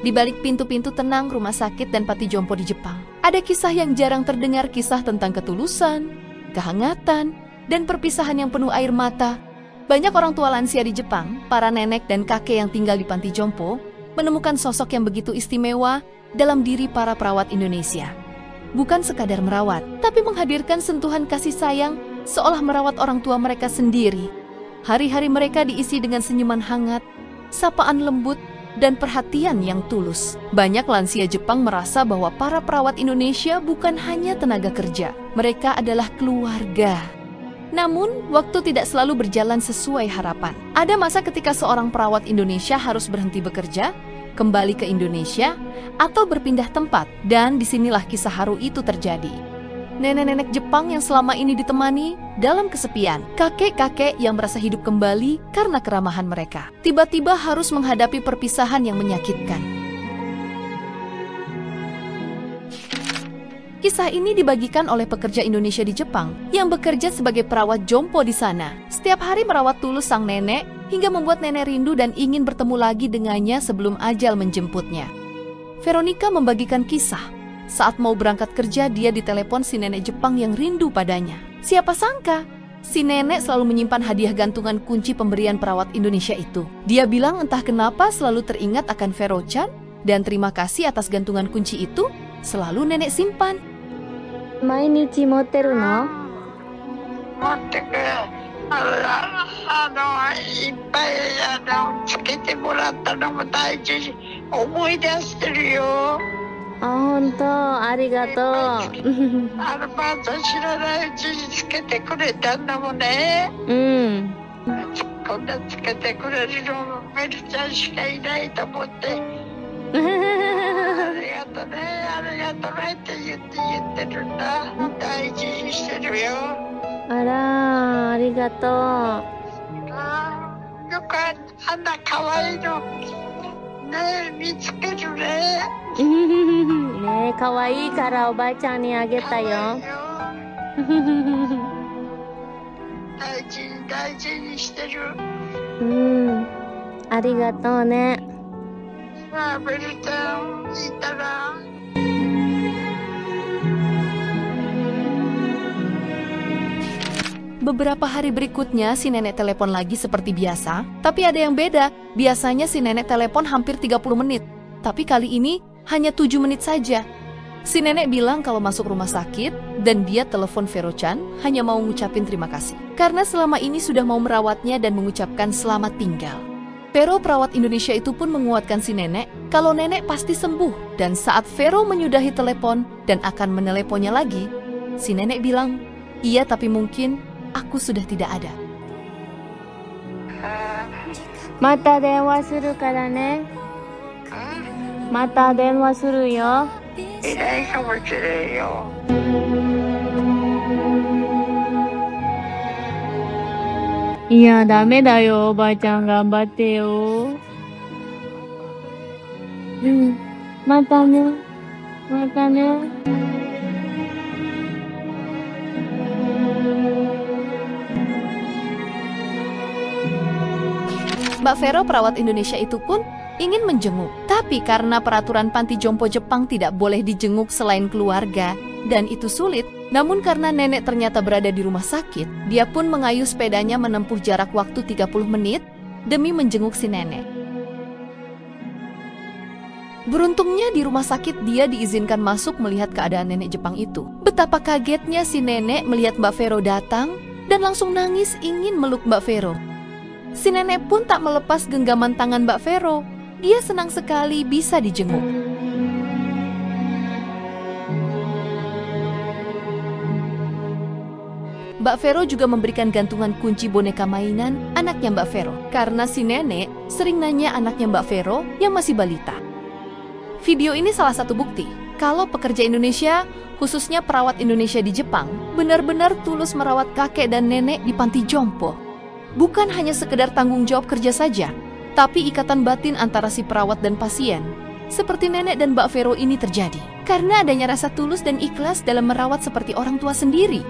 Di balik pintu-pintu tenang rumah sakit dan panti jompo di Jepang, ada kisah yang jarang terdengar, kisah tentang ketulusan, kehangatan, dan perpisahan yang penuh air mata. Banyak orang tua lansia di Jepang, para nenek dan kakek yang tinggal di panti jompo, menemukan sosok yang begitu istimewa dalam diri para perawat Indonesia. Bukan sekadar merawat, tapi menghadirkan sentuhan kasih sayang seolah merawat orang tua mereka sendiri. Hari-hari mereka diisi dengan senyuman hangat, sapaan lembut, dan perhatian yang tulus. Banyak lansia Jepang merasa bahwa para perawat Indonesia bukan hanya tenaga kerja, mereka adalah keluarga. Namun, waktu tidak selalu berjalan sesuai harapan. Ada masa ketika seorang perawat Indonesia harus berhenti bekerja, kembali ke Indonesia, atau berpindah tempat, dan disinilah kisah haru itu terjadi. Nenek-nenek Jepang yang selama ini ditemani dalam kesepian, kakek-kakek yang merasa hidup kembali karena keramahan mereka, tiba-tiba harus menghadapi perpisahan yang menyakitkan. Kisah ini dibagikan oleh pekerja Indonesia di Jepang yang bekerja sebagai perawat jompo di sana. Setiap hari merawat tulus sang nenek hingga membuat nenek rindu dan ingin bertemu lagi dengannya sebelum ajal menjemputnya. Veronica membagikan kisah. Saat mau berangkat kerja, dia ditelepon si nenek Jepang yang rindu padanya. Siapa sangka, si nenek selalu menyimpan hadiah gantungan kunci pemberian perawat Indonesia itu. Dia bilang entah kenapa selalu teringat akan Vero-chan dan terima kasih atas gantungan kunci itu selalu nenek simpan. Mainichi moteru no? Moteku. いっぱいつけてもらったのも大事に思い出してるよ。本当、ありがとう。まだ知らないうちにつけてくれたんだもんね。こんなつけてくれるのメルちゃんしかいないと思って。ありがとね、ありがとねって言ってるんだ。大事にしてるよ。あら、ありがとう。よかった、あんな可愛いのね見つけるね。ねえ、可愛いからおばあちゃんにあげたよ。大事にしてる。ありがとうね。ベルちゃんいたら。Beberapa hari berikutnya, si nenek telepon lagi seperti biasa, tapi ada yang beda. Biasanya si nenek telepon hampir 30 menit, tapi kali ini hanya 7 menit saja. Si nenek bilang kalau masuk rumah sakit, dan dia telepon Vero-chan hanya mau ngucapin terima kasih. Karena selama ini sudah mau merawatnya dan mengucapkan selamat tinggal. Vero, perawat Indonesia itu pun menguatkan si nenek kalau nenek pasti sembuh. Dan saat Vero menyudahi telepon dan akan meneleponnya lagi, si nenek bilang, iya tapi mungkin aku sudah tidak ada. Mata denwa suru kara ne. Mata denwa suru yo. いないかもしれんよ。いや、ダメだよ、おばあちゃん頑張ってよ。またね。またね。Mbak Vero, perawat Indonesia itu pun ingin menjenguk. Tapi karena peraturan panti jompo Jepang tidak boleh dijenguk selain keluarga, dan itu sulit. Namun karena nenek ternyata berada di rumah sakit, dia pun mengayuh sepedanya menempuh jarak waktu 30 menit demi menjenguk si nenek. Beruntungnya di rumah sakit dia diizinkan masuk melihat keadaan nenek Jepang itu. Betapa kagetnya si nenek melihat Mbak Vero datang dan langsung nangis ingin meluk Mbak Vero. Si nenek pun tak melepas genggaman tangan Mbak Vero. Dia senang sekali bisa dijenguk. Mbak Vero juga memberikan gantungan kunci boneka mainan anaknya Mbak Vero. Karena si nenek sering nanya anaknya Mbak Vero yang masih balita. Video ini salah satu bukti kalau pekerja Indonesia, khususnya perawat Indonesia di Jepang, benar-benar tulus merawat kakek dan nenek di panti jompo. Bukan hanya sekedar tanggung jawab kerja saja, tapi ikatan batin antara si perawat dan pasien, seperti nenek dan Mbak Vero ini terjadi. Karena adanya rasa tulus dan ikhlas dalam merawat seperti orang tua sendiri.